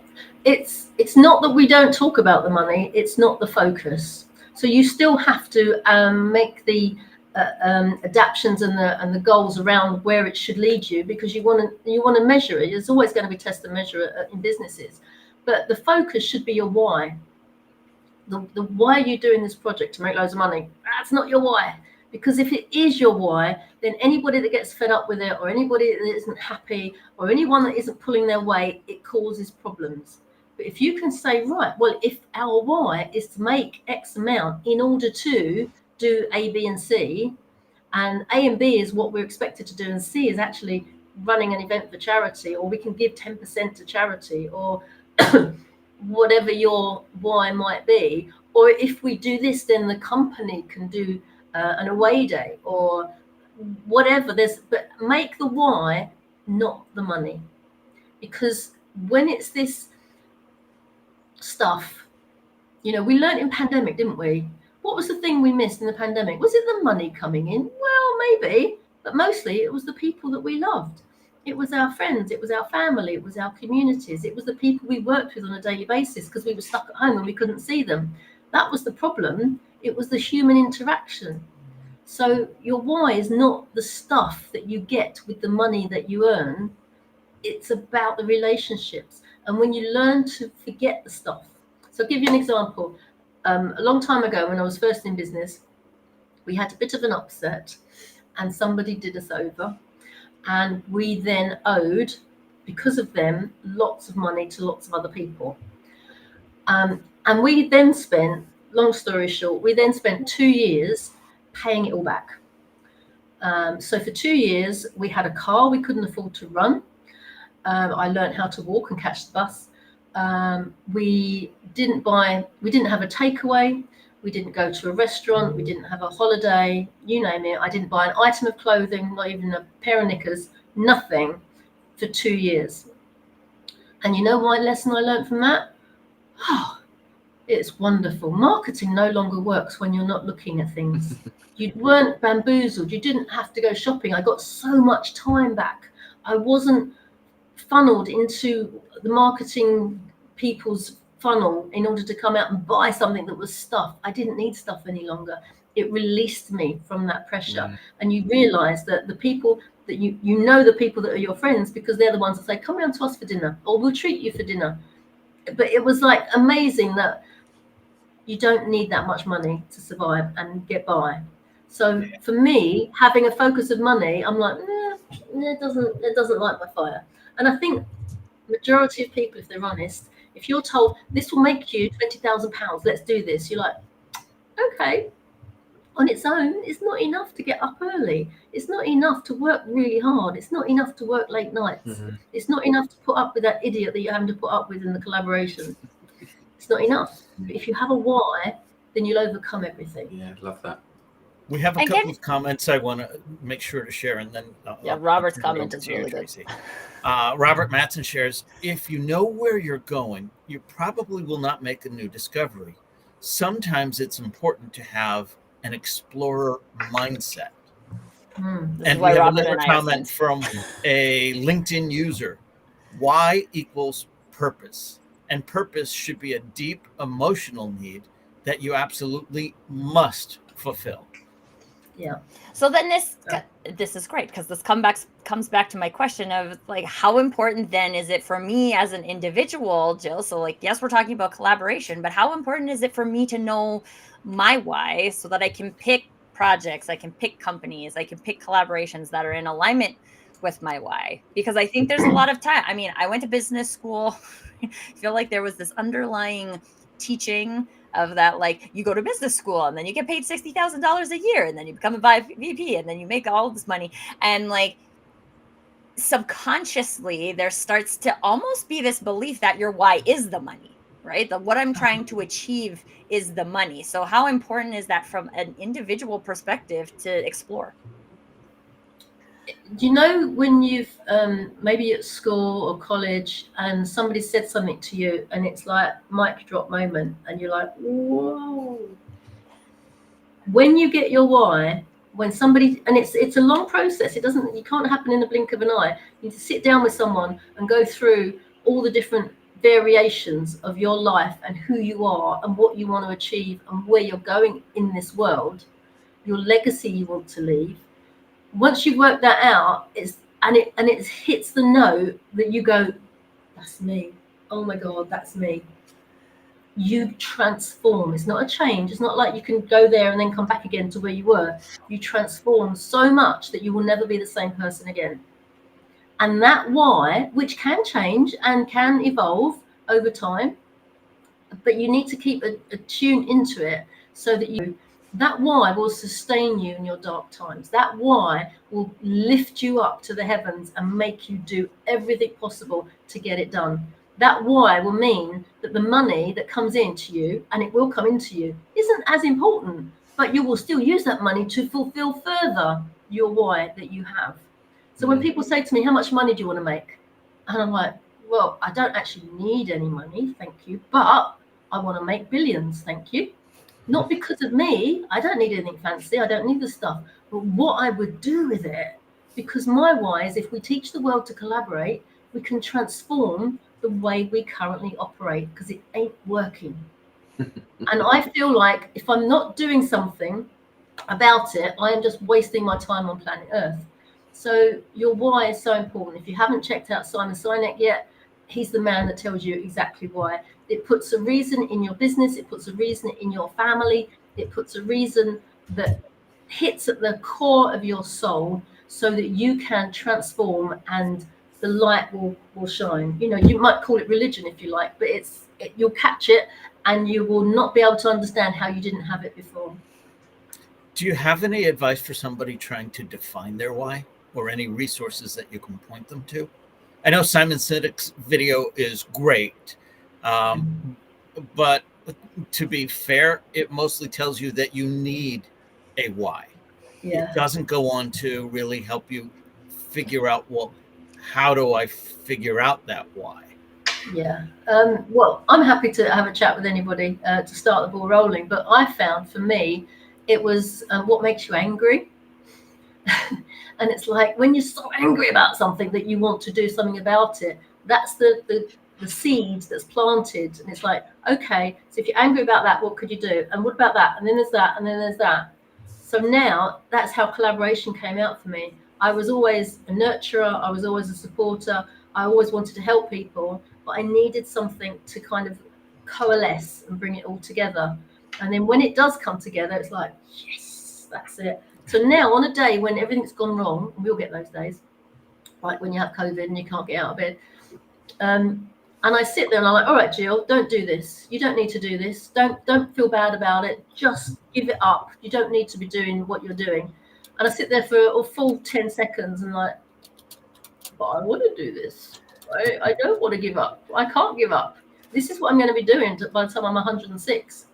it's not that we don't talk about the money. It's not the focus. So you still have to make the adaptations and the goals around where it should lead you, because you want to measure it. There's always going to be test and measure in businesses, but the focus should be your why. The why are you doing this project to make loads of money? That's not your why. Because if it is your why, then anybody that gets fed up with it, or anybody that isn't happy, or anyone that isn't pulling their weight, it causes problems. But if you can say, right, well, if our why is to make X amount in order to do A, B, and C, and A and B is what we're expected to do, and C is actually running an event for charity, or we can give 10% to charity, or whatever your why might be. Or if we do this, then the company can do an away day or whatever. But make the why, not the money, because when it's this stuff, you know, we learned in pandemic, didn't we? What was the thing we missed in the pandemic? Was it the money coming in? Well, maybe, but mostly it was the people that we loved. It was our friends, it was our family, it was our communities, it was the people we worked with on a daily basis, because we were stuck at home and we couldn't see them. That was the problem. It was the human interaction. So your why is not the stuff that you get with the money that you earn. It's about the relationships. And when you learn to forget the stuff. So I'll give you an example. A long time ago, when I was first in business, we had a bit of an upset and somebody did us over. And we then owed, because of them, lots of money to lots of other people. And we then spent, long story short, we then spent 2 years paying it all back. So for 2 years, we had a car we couldn't afford to run. I learned how to walk and catch the bus. We didn't have a takeaway. We didn't go to a restaurant. We didn't have a holiday, you name it. I didn't buy an item of clothing, not even a pair of knickers, nothing for 2 years. And you know what lesson I learned from that? Oh, it's wonderful. Marketing no longer works when you're not looking at things. You weren't bamboozled. You didn't have to go shopping. I got so much time back. I wasn't funneled into the marketing people's funnel in order to come out and buy something that was stuff. I didn't need stuff any longer. It released me from that pressure. And you realize that the people that you know, the people that are your friends, because they're the ones that say, come round to us for dinner, or we'll treat you for dinner. But it was like amazing that you don't need that much money to survive and get by. So for me, having a focus of money, I'm like, it doesn't light my fire. And I think majority of people, if they're honest, if you're told this will make you £20,000, let's do this, you're like, okay, on its own is not enough to get up early. It's not enough to work really hard. It's not enough to work late nights. Mm-hmm. It's not enough to put up with that idiot that you're having to put up with in the collaboration. It's not enough. But if you have a why, then you'll overcome everything. Yeah, love that. We have a And couple of comments I want to make sure to share, and then Robert's turn it comment over is to you, really good. Tracy. Robert Matson shares, if you know where you're going, you probably will not make a new discovery. Sometimes it's important to have an explorer mindset. Mm. This is And why we have Robert another and I are comment friends. from a LinkedIn user. Why equals purpose. And purpose should be a deep emotional need that you absolutely must fulfill. Yeah. So then this is great, because this comes back to my question of like, how important then is it for me as an individual, Gill? So like, yes, we're talking about collaboration, but how important is it for me to know my why so that I can pick projects, I can pick companies, I can pick collaborations that are in alignment with my why? Because I think there's a lot of time. I mean, I went to business school. I feel like there was this underlying teaching of that, like, you go to business school and then you get paid $60,000 a year and then you become a VP and then you make all this money. And like, subconsciously, there starts to almost be this belief that your why is the money, right? That what I'm trying to achieve is the money. So how important is that from an individual perspective to explore? Do you know when you've maybe at school or college and somebody said something to you and it's like mic drop moment and you're like, whoa. When you get your why, when somebody, and it's a long process, you can't happen in the blink of an eye. You need to sit down with someone and go through all the different variations of your life and who you are and what you want to achieve and where you're going in this world, your legacy you want to leave. Once you've worked that out, it hits the note that you go, that's me. Oh my God, that's me. You transform. It's not a change. It's not like you can go there and then come back again to where you were. You transform so much that you will never be the same person again. And that why, which can change and can evolve over time, but you need to keep a tune into it so that that why will sustain you in your dark times. That why will lift you up to the heavens and make you do everything possible to get it done. That why will mean that the money that comes into you, and it will come into you, isn't as important, but you will still use that money to fulfill further your why that you have. So when people say to me, how much money do you want to make? And I'm like, well, I don't actually need any money, thank you, but I want to make billions, thank you. Not because of me, I don't need anything fancy, I don't need the stuff, but what I would do with it. Because my why is, if we teach the world to collaborate, we can transform the way we currently operate, because it ain't working. And I feel like if I'm not doing something about it, I am just wasting my time on planet Earth. So your why is so important. If you haven't checked out Simon Sinek yet, he's the man that tells you exactly why. It puts a reason in your business. It puts a reason in your family. It puts a reason that hits at the core of your soul so that you can transform and the light will shine. You know, you might call it religion if you like, but you'll catch it and you will not be able to understand how you didn't have it before. Do you have any advice for somebody trying to define their why, or any resources that you can point them to? I know Simon Sinek's video is great, but to be fair, it mostly tells you that you need a why. Yeah. It doesn't go on to really help you figure out, well, how do I figure out that why? Yeah. Well, I'm happy to have a chat with anybody to start the ball rolling. But I found for me, it was what makes you angry. And it's like when you're so angry about something that you want to do something about it, that's the seed that's planted. And it's like, okay, so if you're angry about that, what could you do? And what about that? And then there's that, and then there's that. So now that's how collaboration came out for me. I was always a nurturer. I was always a supporter. I always wanted to help people, but I needed something to kind of coalesce and bring it all together. And then when it does come together, it's like, yes, that's it. So now on a day when everything's gone wrong, and we'll get those days, like when you have COVID and you can't get out of bed, And I sit there and I'm like, all right, Gill, don't do this. You don't need to do this. Don't feel bad about it. Just give it up. You don't need to be doing what you're doing. And I sit there for a full 10 seconds and like, but I want to do this. I don't want to give up. I can't give up. This is what I'm going to be doing by the time I'm 106.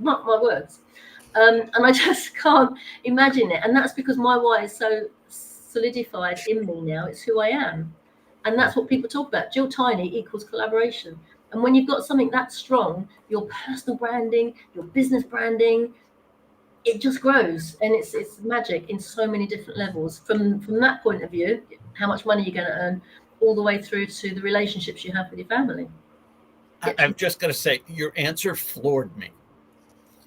Not my words. And I just can't imagine it. And that's because my why is so solidified in me now. It's who I am. And that's what people talk about. Gill Tiney equals collaboration. And when you've got something that strong, your personal branding, your business branding, it just grows. And it's magic in so many different levels. From that point of view, how much money you're going to earn, all the way through to the relationships you have with your family. I'm just going to say, your answer floored me.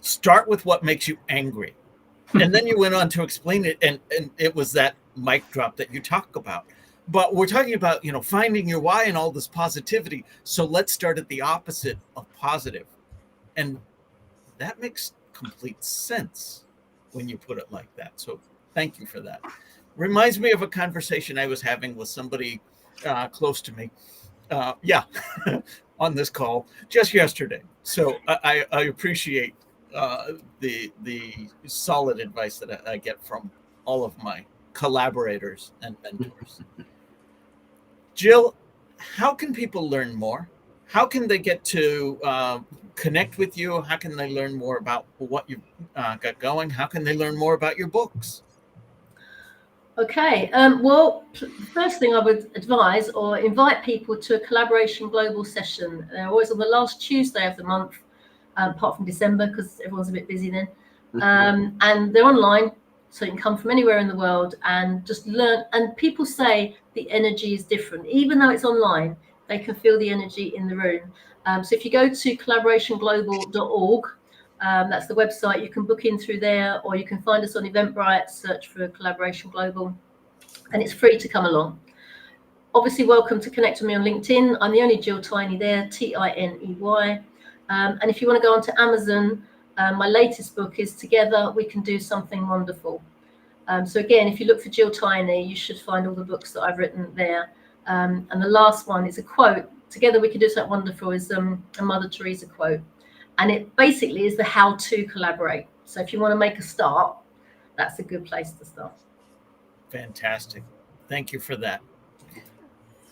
Start with what makes you angry. And then you went on to explain it. And it was that mic drop that you talk about. But we're talking about, finding your why and all this positivity. So let's start at the opposite of positive. And that makes complete sense when you put it like that. So thank you for that. Reminds me of a conversation I was having with somebody close to me. On this call just yesterday. So I appreciate the solid advice that I get from all of my collaborators and mentors. Gill, how can people learn more? How can they get to connect with you? How can they learn more about what you've got going? How can they learn more about your books? Okay. Well, first thing I would advise or invite people to a Collaboration Global session. They're always on the last Tuesday of the month, apart from December, because everyone's a bit busy then. And they're online, so you can come from anywhere in the world and just learn. And people say the energy is different. Even though it's online, they can feel the energy in the room. So if you go to collaborationglobal.org, that's the website. You can book in through there, or you can find us on Eventbrite, search for Collaboration Global, and it's free to come along. Obviously, welcome to connect with me on LinkedIn. I'm the only Gill Tiney there, Tiney. And if you want to go onto Amazon, my latest book is Together We Can Do Something Wonderful. So again, if you look for Gill Tiney, you should find all the books that I've written there. And the last one is a quote. Together We Can Do Something Wonderful is a Mother Teresa quote. And it basically is the how to collaborate. So if you want to make a start, that's a good place to start. Fantastic. Thank you for that.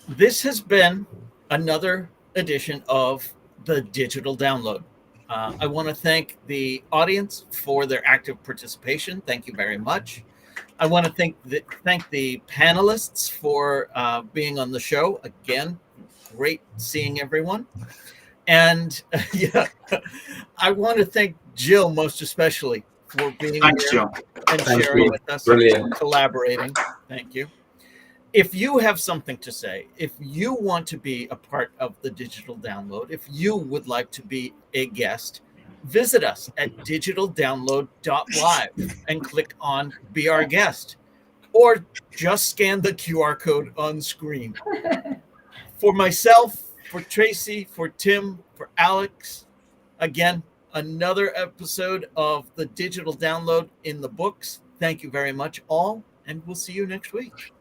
This has been another edition of the Digital Download. I want to thank the audience for their active participation. Thank you very much. I want to thank the panelists for being on the show. Again, great seeing everyone. And I want to thank Gill most especially for being here and sharing with us. Brilliant. Collaborating. Thank you. If you have something to say, if you want to be a part of the Digital Download, if you would like to be a guest, visit us at digitaldownload.live and click on Be Our Guest, or just scan the QR code on screen. For myself, for Tracy, for Tim, for Alex, again, another episode of the Digital Download in the books. Thank you very much, all, and we'll see you next week.